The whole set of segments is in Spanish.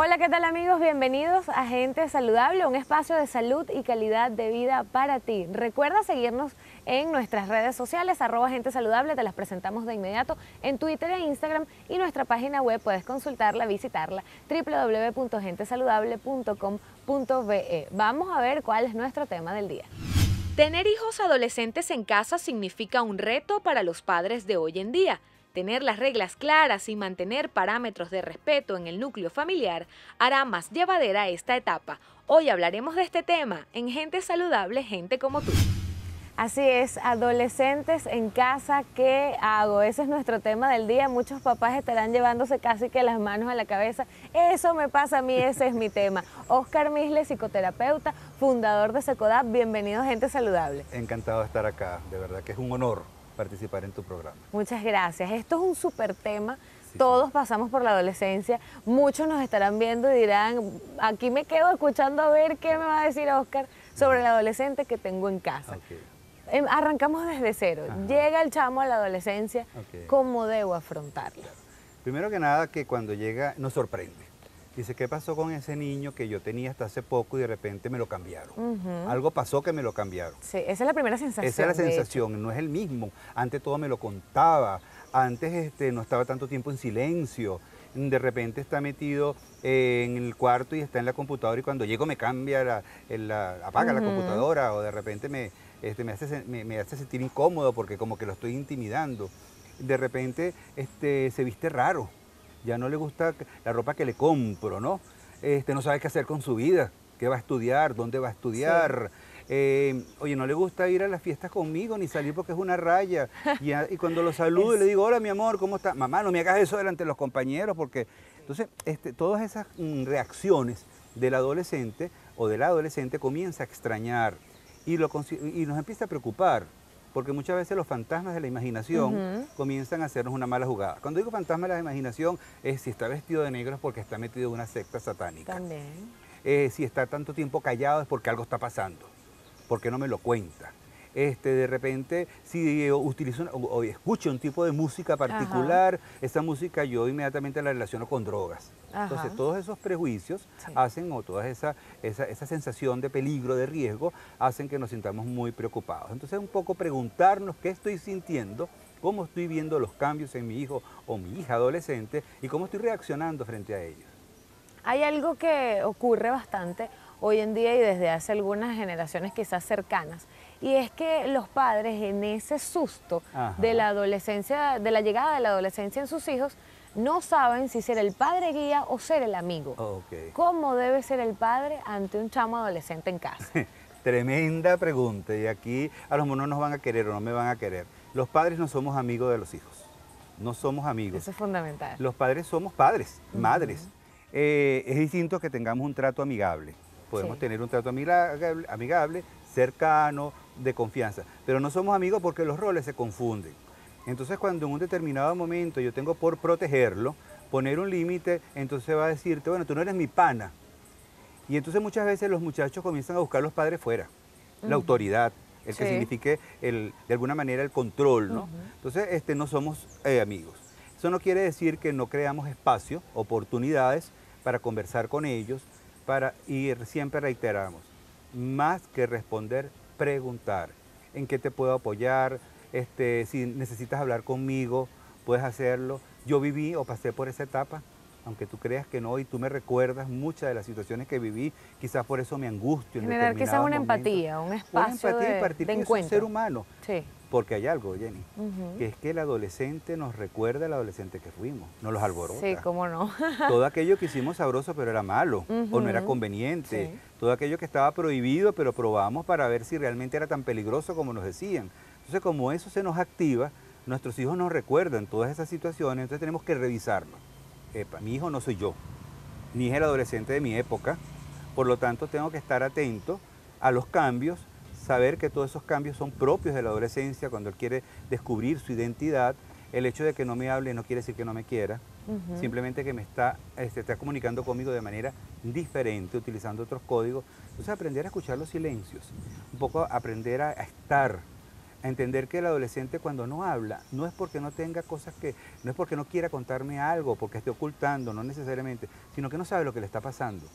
Hola, ¿qué tal amigos? Bienvenidos a Gente Saludable, un espacio de salud y calidad de vida para ti. Recuerda seguirnos en nuestras redes sociales, @Gente Saludable, te las presentamos de inmediato en Twitter e Instagram, y nuestra página web puedes consultarla, visitarla, www.gentesaludable.com.be. Vamos a ver cuál es nuestro tema del día. Tener hijos adolescentes en casa significa un reto para los padres de hoy en día. Tener las reglas claras y mantener parámetros de respeto en el núcleo familiar hará más llevadera esta etapa. Hoy hablaremos de este tema en Gente Saludable, gente como tú. Así es, adolescentes en casa, ¿qué hago? Ese es nuestro tema del día. Muchos papás estarán llevándose casi que las manos a la cabeza. Eso me pasa a mí, ese es mi tema. Oscar Misle, psicoterapeuta, fundador de Secodap. Bienvenido a Gente Saludable. Encantado de estar acá, de verdad que es un honor participar en tu programa. Muchas gracias. Esto es un súper tema. Sí, Todos pasamos por la adolescencia. Muchos nos estarán viendo y dirán, aquí me quedo escuchando a ver qué me va a decir Oscar sobre el adolescente que tengo en casa. Okay. Arrancamos desde cero. Ajá. Llega el chamo a la adolescencia. Okay. ¿Cómo debo afrontarlo? Primero que nada, que cuando llega nos sorprende. Dice, ¿qué pasó con ese niño que yo tenía hasta hace poco y de repente me lo cambiaron? Algo pasó que me lo cambiaron. Sí, esa es la primera sensación. Esa es la sensación, no es el mismo. Antes todo me lo contaba, antes no estaba tanto tiempo en silencio. De repente está metido en el cuarto y está en la computadora y cuando llego me cambia, apaga la computadora, o de repente me hace sentir incómodo porque como que lo estoy intimidando. De repente se viste raro. Ya no le gusta la ropa que le compro, ¿no? No sabe qué hacer con su vida, qué va a estudiar, dónde va a estudiar. Sí. Oye, no le gusta ir a las fiestas conmigo ni salir porque es una raya. Y cuando lo saludo y le digo, hola mi amor, ¿cómo estás? Mamá, no me hagas eso delante de los compañeros porque... Entonces, todas esas reacciones del adolescente o del adolescente comienza a extrañar y nos empieza a preocupar. Porque muchas veces los fantasmas de la imaginación comienzan a hacernos una mala jugada. Cuando digo fantasma de la imaginación, es si está vestido de negro es porque está metido en una secta satánica. También. Si está tanto tiempo callado es porque algo está pasando. Porque no me lo cuenta. De repente, si utilizo o escucho un tipo de música particular, esa música yo inmediatamente la relaciono con drogas. Entonces, todos esos prejuicios hacen, o toda esa sensación de peligro, de riesgo, hacen que nos sintamos muy preocupados. Entonces, un poco preguntarnos qué estoy sintiendo, cómo estoy viendo los cambios en mi hijo o mi hija adolescente y cómo estoy reaccionando frente a ellos. Hay algo que ocurre bastante hoy en día y desde hace algunas generaciones quizás cercanas, y es que los padres en ese susto de la adolescencia, de la llegada de la adolescencia en sus hijos, no saben si ser el padre guía o ser el amigo. ¿Cómo debe ser el padre ante un chamo adolescente en casa? Tremenda pregunta, y aquí a lo mejor no nos van a querer o no me van a querer. Los padres no somos amigos de los hijos, no somos amigos. Eso es fundamental. Los padres somos padres, madres. Es distinto que tengamos un trato amigable. Podemos tener un trato amigable, cercano, de confianza, pero no somos amigos porque los roles se confunden. Entonces, cuando en un determinado momento yo tengo por protegerlo, poner un límite, entonces va a decirte, bueno, tú no eres mi pana. Y entonces muchas veces los muchachos comienzan a buscar a los padres fuera, la autoridad, el que signifique de alguna manera el control, ¿no? Entonces, no somos amigos. Eso no quiere decir que no creamos espacio, oportunidades para conversar con ellos, y siempre reiteramos, más que responder, preguntar. ¿En qué te puedo apoyar? Si necesitas hablar conmigo, puedes hacerlo. Yo viví o pasé por esa etapa, aunque tú creas que no, y tú me recuerdas muchas de las situaciones que viví, quizás por eso me angustio. Generar quizás una empatía, un espacio de encuentro. Un ser humano. Sí. Porque hay algo, Jenny, que es que el adolescente nos recuerda al adolescente que fuimos, nos los alborota. Sí, cómo no. Todo aquello que hicimos sabroso pero era malo, o no era conveniente. Todo aquello que estaba prohibido pero probamos para ver si realmente era tan peligroso como nos decían. Entonces, como eso se nos activa, nuestros hijos nos recuerdan todas esas situaciones, entonces tenemos que revisarlo. Mi hijo no soy yo, ni es el adolescente de mi época, por lo tanto tengo que estar atento a los cambios, saber que todos esos cambios son propios de la adolescencia, cuando él quiere descubrir su identidad. El hecho de que no me hable no quiere decir que no me quiera, simplemente que me está comunicando conmigo de manera diferente, utilizando otros códigos. Entonces, aprender a escuchar los silencios, un poco aprender a estar a entender que el adolescente cuando no habla, no es porque no tenga cosas que, no es porque no quiera contarme algo, porque esté ocultando, no necesariamente, sino que no sabe lo que le está pasando.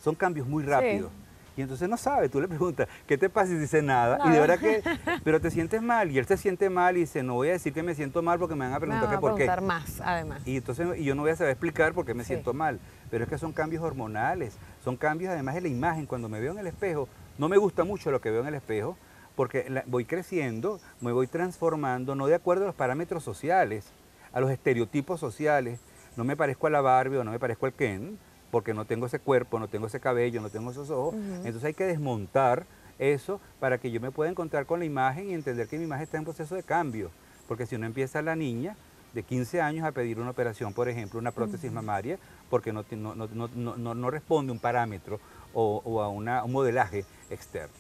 Son cambios muy rápidos. Sí. Y entonces no sabe, tú le preguntas, ¿qué te pasa? Y dice nada. No. Y de verdad que, pero te sientes mal. Y él se siente mal y dice, no voy a decir que me siento mal porque me van a preguntar que por qué. Más, además. Y entonces yo no voy a saber explicar por qué me siento mal. Pero es que son cambios hormonales, son cambios además de la imagen. Cuando me veo en el espejo, no me gusta mucho lo que veo en el espejo, porque voy creciendo, me voy transformando, no de acuerdo a los parámetros sociales, a los estereotipos sociales. No me parezco a la Barbie o no me parezco al Ken, porque no tengo ese cuerpo, no tengo ese cabello, no tengo esos ojos. Entonces hay que desmontar eso para que yo me pueda encontrar con la imagen y entender que mi imagen está en proceso de cambio. Porque si uno empieza la niña de 15 años a pedir una operación, por ejemplo, una prótesis mamaria, porque no responde un parámetro o a un modelaje externo.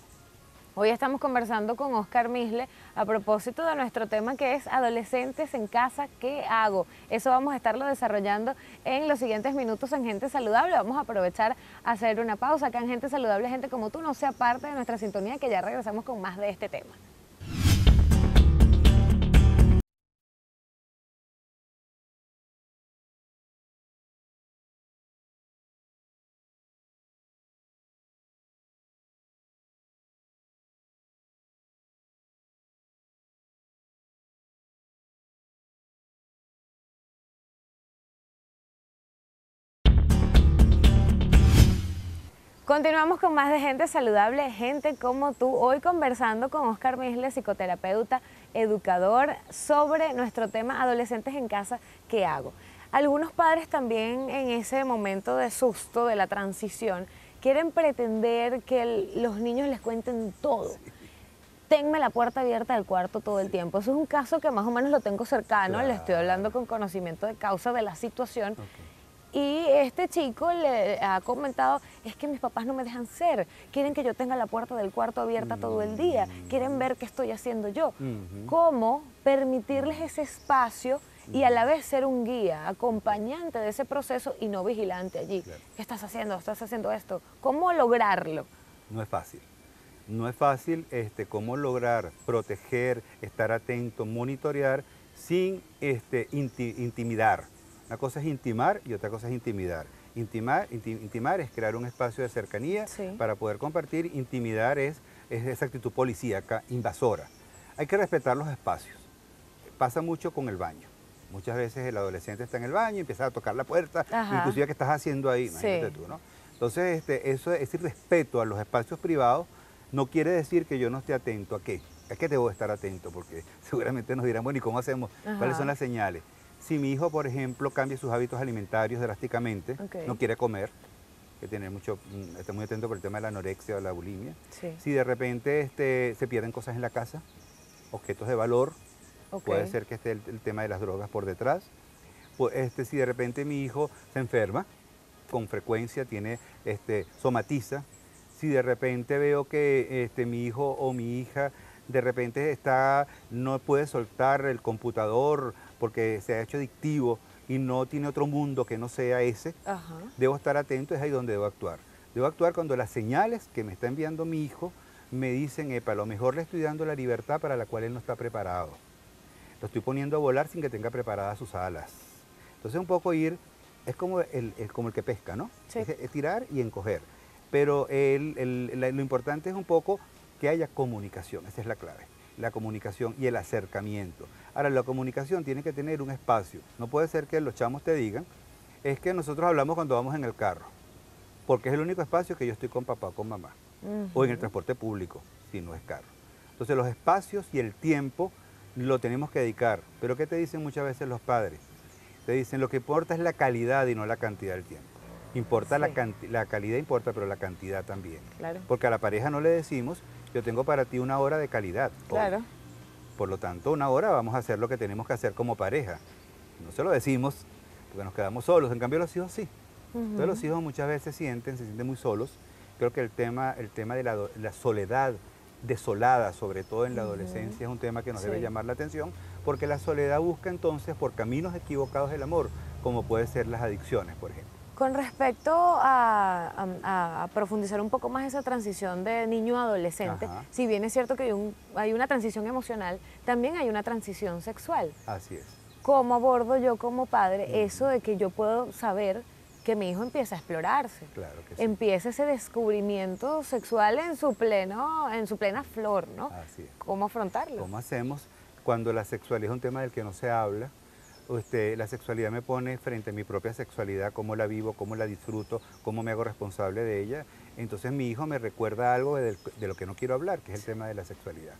Hoy estamos conversando con Oscar Misle a propósito de nuestro tema que es adolescentes en casa, ¿qué hago? Eso vamos a estarlo desarrollando en los siguientes minutos en Gente Saludable. Vamos a aprovechar a hacer una pausa acá en Gente Saludable, gente como tú, no sea parte de nuestra sintonía, que ya regresamos con más de este tema. Continuamos con más de Gente Saludable, gente como tú. Hoy conversando con Oscar Misle, psicoterapeuta, educador, sobre nuestro tema adolescentes en casa, ¿qué hago? Algunos padres también en ese momento de susto, de la transición, quieren pretender que los niños les cuenten todo. Tenme la puerta abierta del cuarto todo el tiempo. Eso es un caso que más o menos lo tengo cercano, le estoy hablando con conocimiento de causa de la situación. Y este chico le ha comentado, es que mis papás no me dejan ser, quieren que yo tenga la puerta del cuarto abierta todo el día, quieren ver qué estoy haciendo yo. ¿Cómo permitirles ese espacio y a la vez ser un guía, acompañante de ese proceso y no vigilante allí? Claro. ¿Qué estás haciendo? ¿Estás haciendo esto? ¿Cómo lograrlo? No es fácil. No es fácil cómo lograr proteger, estar atento, monitorear sin intimidar. Una cosa es intimar y otra cosa es intimidar. Intimar es crear un espacio de cercanía para poder compartir. Intimidar es esa actitud policíaca, invasora. Hay que respetar los espacios. Pasa mucho con el baño. Muchas veces el adolescente está en el baño y empieza a tocar la puerta, inclusive ¿qué estás haciendo ahí? Imagínate tú, ¿no? Entonces, ese respeto a los espacios privados no quiere decir que yo no esté atento. ¿A qué? Es que debo estar atento, porque seguramente nos dirán, bueno, ¿y cómo hacemos? ¿Cuáles son las señales? Si mi hijo, por ejemplo, cambia sus hábitos alimentarios drásticamente, no quiere comer, hay que estar muy atento por el tema de la anorexia o la bulimia. Si de repente se pierden cosas en la casa, objetos de valor, puede ser que esté el tema de las drogas por detrás. Pues, si de repente mi hijo se enferma con frecuencia, somatiza. Si de repente veo que mi hijo o mi hija de repente no puede soltar el computador porque se ha hecho adictivo y no tiene otro mundo que no sea ese, debo estar atento, es ahí donde debo actuar. Debo actuar cuando las señales que me está enviando mi hijo me dicen, epa, a lo mejor le estoy dando la libertad para la cual él no está preparado. Lo estoy poniendo a volar sin que tenga preparadas sus alas. Entonces un poco es como el que pesca, ¿no? Es tirar y encoger. Pero lo importante es un poco que haya comunicación, esa es la clave. La comunicación y el acercamiento. Ahora, la comunicación tiene que tener un espacio. No puede ser que los chamos te digan, es que nosotros hablamos cuando vamos en el carro, porque es el único espacio que yo estoy con papá o con mamá, o en el transporte público, si no es carro. Entonces, los espacios y el tiempo lo tenemos que dedicar. Pero ¿qué te dicen muchas veces los padres? Te dicen, lo que importa es la calidad y no la cantidad del tiempo. Importa la calidad, importa, pero la cantidad también. Claro. Porque a la pareja no le decimos, yo tengo para ti 1 hora de calidad. Claro. Por lo tanto, 1 hora vamos a hacer lo que tenemos que hacer como pareja. No se lo decimos porque nos quedamos solos, en cambio los hijos sí. Entonces los hijos muchas veces se sienten muy solos. Creo que el tema de la soledad desolada, sobre todo en la adolescencia, es un tema que nos debe llamar la atención, porque la soledad busca entonces por caminos equivocados el amor, como puede ser las adicciones, por ejemplo. Con respecto a profundizar un poco más esa transición de niño a adolescente, Ajá. si bien es cierto que hay una transición emocional, también hay una transición sexual. Así es. ¿Cómo abordo yo como padre eso de que yo puedo saber que mi hijo empieza a explorarse? Claro que sí. Empieza ese descubrimiento sexual en su plena flor, ¿no? Así es. ¿Cómo afrontarlo? ¿Cómo hacemos cuando la sexualidad es un tema del que no se habla? La sexualidad me pone frente a mi propia sexualidad, cómo la vivo, cómo la disfruto, cómo me hago responsable de ella. Entonces mi hijo me recuerda algo de lo que no quiero hablar, que es el tema de la sexualidad.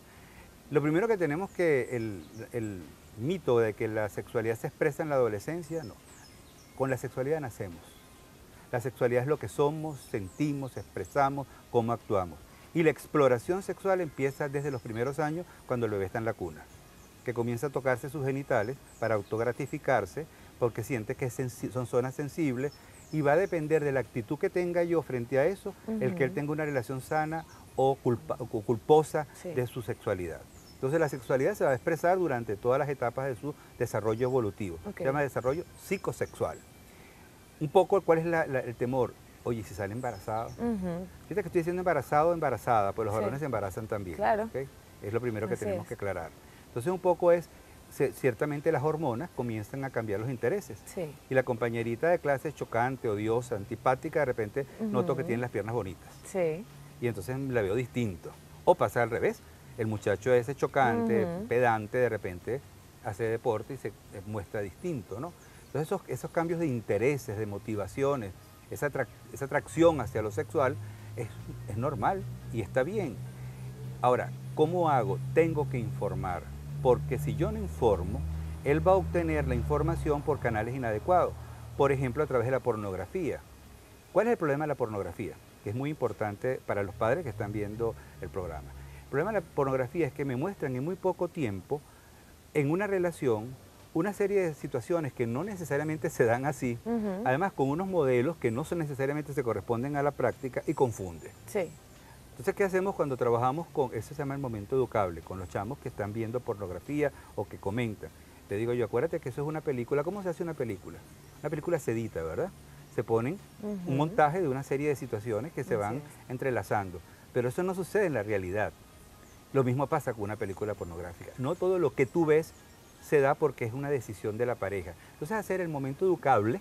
Lo primero que tenemos que, el mito de que la sexualidad se expresa en la adolescencia, no. Con la sexualidad nacemos. La sexualidad es lo que somos, sentimos, expresamos, cómo actuamos. Y la exploración sexual empieza desde los primeros años, cuando el bebé está en la cuna, que comienza a tocarse sus genitales para autogratificarse, porque siente que son zonas sensibles, y va a depender de la actitud que tenga yo frente a eso, el que él tenga una relación sana o culposa de su sexualidad. Entonces la sexualidad se va a expresar durante todas las etapas de su desarrollo evolutivo. Se llama desarrollo psicosexual. Un poco, ¿cuál es el temor? Oye, si sale embarazado. Fíjate que estoy diciendo embarazado o embarazada, pues los varones se embarazan también. Claro. ¿Okay? Es lo primero que tenemos que aclarar. Entonces un poco es, ciertamente las hormonas comienzan a cambiar los intereses. Sí. Y la compañerita de clase chocante, odiosa, antipática, de repente noto que tiene las piernas bonitas. Sí. Y entonces la veo distinto. O pasa al revés. El muchacho ese chocante, pedante, de repente hace deporte y se muestra distinto, ¿no? Entonces esos cambios de intereses, de motivaciones, esa atracción hacia lo sexual es normal y está bien. Ahora, ¿cómo hago? Tengo que informar, porque si yo no informo, él va a obtener la información por canales inadecuados, por ejemplo a través de la pornografía. ¿Cuál es el problema de la pornografía? Que es muy importante para los padres que están viendo el programa. El problema de la pornografía es que me muestran en muy poco tiempo, en una relación, una serie de situaciones que no necesariamente se dan así, además con unos modelos que no necesariamente se corresponden a la práctica y confunde. Sí. Entonces, ¿qué hacemos cuando trabajamos con, eso se llama el momento educable, con los chamos que están viendo pornografía o que comentan? Te digo yo, acuérdate que eso es una película. ¿Cómo se hace una película? Una película se edita, ¿verdad? Se ponen un montaje de una serie de situaciones que se van entrelazando, pero eso no sucede en la realidad. Lo mismo pasa con una película pornográfica. No todo lo que tú ves se da porque es una decisión de la pareja. Entonces hacer el momento educable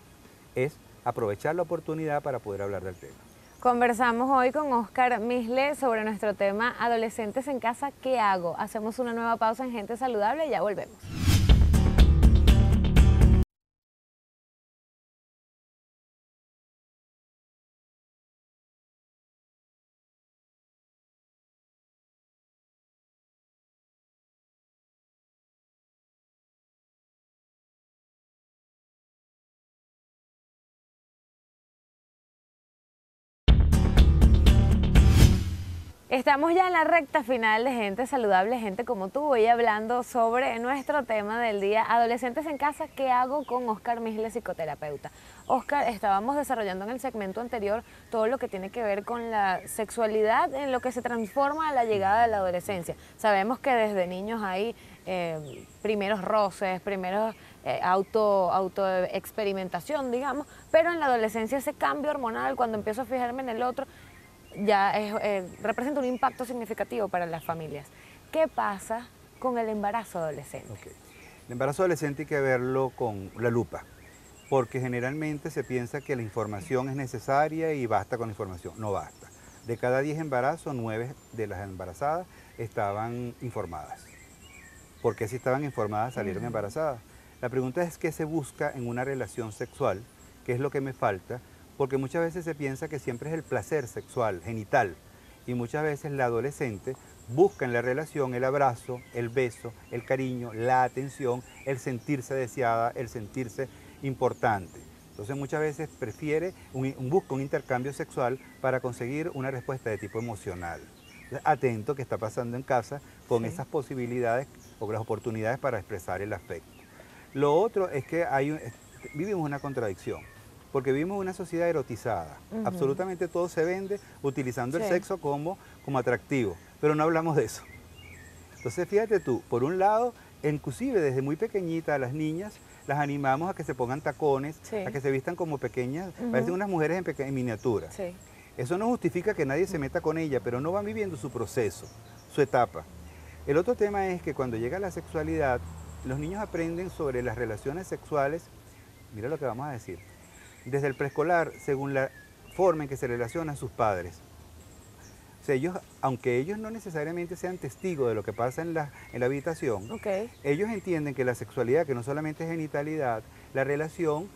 es aprovechar la oportunidad para poder hablar del tema. Conversamos hoy con Oscar Misle sobre nuestro tema Adolescentes en casa, ¿qué hago? Hacemos una nueva pausa en Gente Saludable y ya volvemos. Estamos ya en la recta final de Gente Saludable, gente como tú, hoy hablando sobre nuestro tema del día, Adolescentes en casa, ¿qué hago? Con Oscar Misle, psicoterapeuta. Oscar, estábamos desarrollando en el segmento anterior todo lo que tiene que ver con la sexualidad en lo que se transforma a la llegada de la adolescencia. Sabemos que desde niños hay primeros roces, primeros autoexperimentación, digamos, pero en la adolescencia ese cambio hormonal, cuando empiezo a fijarme en el otro, ya representa un impacto significativo para las familias. ¿Qué pasa con el embarazo adolescente? Okay. El embarazo adolescente hay que verlo con la lupa, porque generalmente se piensa que la información es necesaria y basta con la información. No basta. De cada 10 embarazos, 9 de las embarazadas estaban informadas. ¿Por qué si estaban informadas salieron embarazadas? La pregunta es qué se busca en una relación sexual, qué es lo que me falta, porque muchas veces se piensa que siempre es el placer sexual, genital, y muchas veces la adolescente busca en la relación el abrazo, el beso, el cariño, la atención, el sentirse deseada, el sentirse importante. Entonces muchas veces prefiere, busca un intercambio sexual para conseguir una respuesta de tipo emocional. Entonces, atento que está pasando en casa con esas posibilidades o las oportunidades para expresar el afecto. Lo otro es que vivimos una contradicción. Porque vivimos una sociedad erotizada. Absolutamente todo se vende utilizando el sexo como atractivo, pero no hablamos de eso. Entonces fíjate tú, por un lado, inclusive desde muy pequeñita a las niñas las animamos a que se pongan tacones, Sí. a que se vistan como pequeñas, parecen unas mujeres en miniatura. Sí. Eso no justifica que nadie se meta con ella, pero no van viviendo su proceso, su etapa. El otro tema es que cuando llega la sexualidad, los niños aprenden sobre las relaciones sexuales, mira lo que vamos a decir, desde el preescolar, según la forma en que se relacionan sus padres. O sea, ellos, aunque ellos no necesariamente sean testigos de lo que pasa en la habitación, Ok. ellos entienden que la sexualidad, que no solamente es genitalidad, la relación,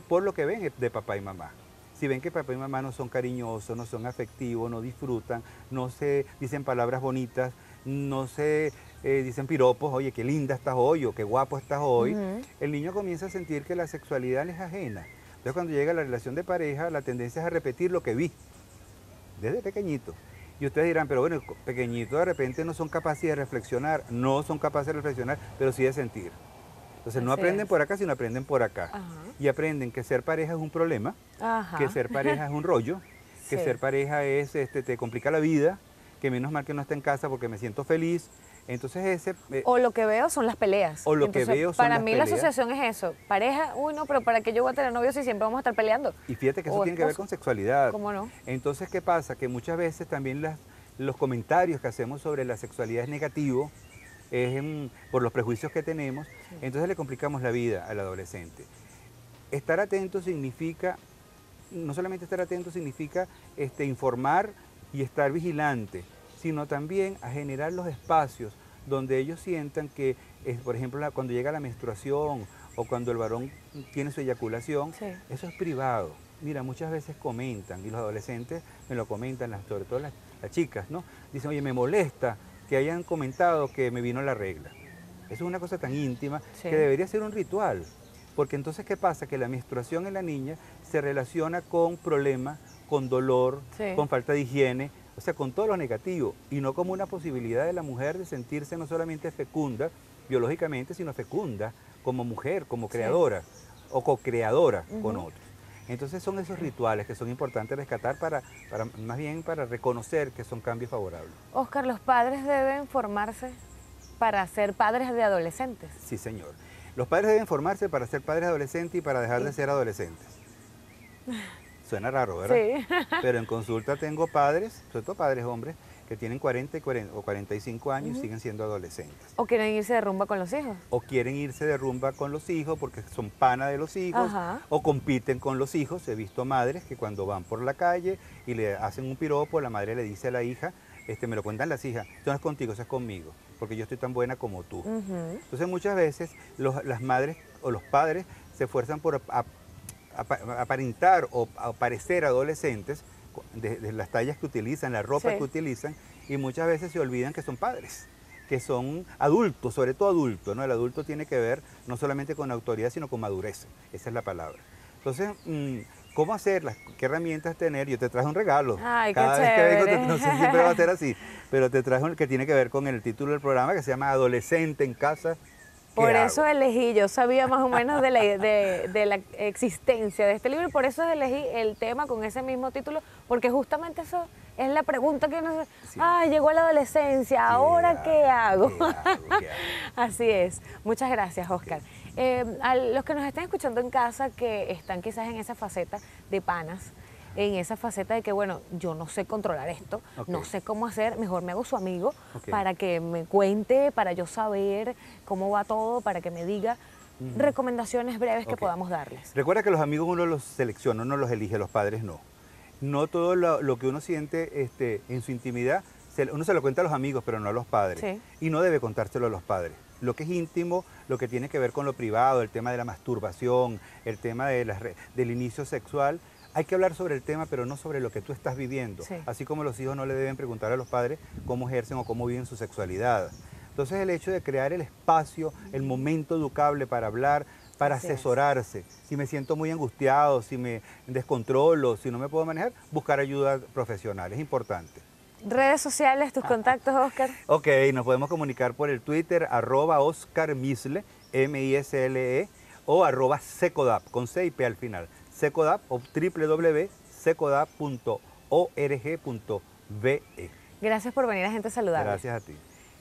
por lo que ven de papá y mamá. Si ven que papá y mamá no son cariñosos, no son afectivos, no disfrutan, no se dicen palabras bonitas, no se dicen piropos, oye, qué linda estás hoy o qué guapo estás hoy, el niño comienza a sentir que la sexualidad le es ajena. Entonces cuando llega la relación de pareja, la tendencia es a repetir lo que vi desde pequeñito. Y ustedes dirán, pero bueno, pequeñitos de repente no son capaces de reflexionar, no son capaces de reflexionar, pero sí de sentir. Entonces no Así aprenden es. por acá, sino aprenden por acá. Ajá. Y aprenden que ser pareja es un problema, Ajá. que ser pareja es un rollo, que Sí. ser pareja es, te complica la vida, que menos mal que no está en casa porque me siento feliz. Entonces O lo que veo son las peleas. O lo que veo son para las mí peleas. la asociación es eso. Pareja, uy, no, pero ¿para qué yo voy a tener novios si siempre vamos a estar peleando? y fíjate que eso O tiene que ver esposo. con sexualidad. ¿Cómo no? Entonces, ¿qué pasa? Que muchas veces también los comentarios que hacemos sobre la sexualidad es negativo, por los prejuicios que tenemos, entonces le complicamos la vida al adolescente. Estar atento significa, no solamente estar atento significa informar y estar vigilante, sino también a generar los espacios donde ellos sientan que, por ejemplo, cuando llega la menstruación o cuando el varón tiene su eyaculación, Sí. eso es privado. Mira, muchas veces comentan, y los adolescentes me lo comentan, sobre todo las chicas, ¿no? Dicen, oye, me molesta que hayan comentado que me vino la regla. Eso es una cosa tan íntima Sí. que debería ser un ritual. Porque entonces, ¿qué pasa? Que la menstruación en la niña se relaciona con problemas, con dolor, Sí. con falta de higiene, o sea, con todo lo negativo, y no como una posibilidad de la mujer de sentirse no solamente fecunda biológicamente, sino fecunda como mujer, como creadora o co-creadora con otros. Entonces son esos rituales que son importantes rescatar más bien para reconocer que son cambios favorables. Oscar, los padres deben formarse para ser padres de adolescentes. Sí, señor. Los padres deben formarse para ser padres adolescentes y para dejar de ser adolescentes. Suena raro, ¿verdad? Sí. Pero en consulta tengo padres, sobre todo padres hombres, que tienen 40 o 45 años y siguen siendo adolescentes. ¿O quieren irse de rumba con los hijos? O quieren irse de rumba con los hijos porque son pana de los hijos, Ajá. o compiten con los hijos. He visto madres que cuando van por la calle y le hacen un piropo, la madre le dice a la hija, me lo cuentan las hijas, esto no es contigo, eso es conmigo, porque yo estoy tan buena como tú. Entonces muchas veces las madres o los padres se esfuerzan por aparentar o parecer adolescentes de las tallas que utilizan, la ropa que utilizan, y muchas veces se olvidan que son padres, que son adultos, sobre todo adultos, ¿no? El adulto tiene que ver no solamente con autoridad, sino con madurez, esa es la palabra. Entonces, ¿cómo hacerlas? ¿Qué herramientas tener? Yo te traje un regalo. Ay, qué Cada vez que vengo, chévere. no sé si siempre va a ser así, pero te traje que tiene que ver con el título del programa que se llama Adolescente en casa. Por ¿Qué eso hago? elegí, yo sabía más o menos de la existencia de este libro y por eso elegí el tema con ese mismo título, porque justamente eso es la pregunta que nos... Sí. Llegó la adolescencia, ¿ahora qué hago? ¿Qué hago? Así es. Muchas gracias, Oscar. A los que nos están escuchando en casa, que están quizás en esa faceta de panas, en esa faceta de que, bueno, yo no sé controlar esto, no sé cómo hacer, mejor me hago su amigo para que me cuente, para yo saber cómo va todo, para que me diga recomendaciones breves que podamos darles. Recuerda que los amigos uno los selecciona, uno los elige, los padres no. No todo lo que uno siente en su intimidad, uno se lo cuenta a los amigos, pero no a los padres. Sí. Y no debe contárselo a los padres. Lo que es íntimo, lo que tiene que ver con lo privado, el tema de la masturbación, el tema del inicio sexual, hay que hablar sobre el tema, pero no sobre lo que tú estás viviendo. Sí. Así como los hijos no le deben preguntar a los padres cómo ejercen o cómo viven su sexualidad. Entonces el hecho de crear el espacio, el momento educable para hablar, para Así es. asesorarse. Si me siento muy angustiado, si me descontrolo, si no me puedo manejar, buscar ayuda profesional, es importante. Redes sociales, tus contactos, Oscar. Ok, nos podemos comunicar por el Twitter, @OscarMisle, M-I-S-L-E, o @Secodap, con C y P al final. Secodap o www.secodap.org.be. Gracias por venir a Gente Saludable. Gracias a ti.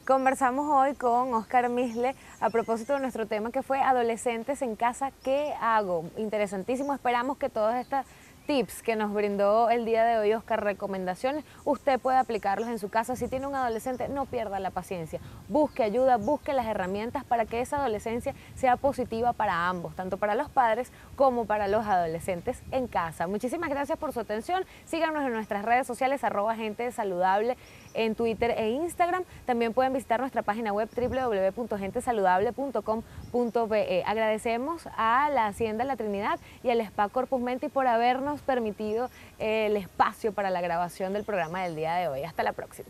Conversamos hoy con Oscar Misle a propósito de nuestro tema que fue adolescentes en casa, ¿qué hago? Interesantísimo, esperamos que todas estas tips que nos brindó el día de hoy Oscar, recomendaciones, usted puede aplicarlos en su casa. Si tiene un adolescente, no pierda la paciencia, busque ayuda, busque las herramientas para que esa adolescencia sea positiva para ambos, tanto para los padres como para los adolescentes en casa. Muchísimas gracias por su atención, síganos en nuestras redes sociales @Gente Saludable en Twitter e Instagram, también pueden visitar nuestra página web www.gentesaludable.com.be. Agradecemos a la Hacienda La Trinidad y al Spa Corpus Menti por habernos permitido el espacio para la grabación del programa del día de hoy. Hasta la próxima.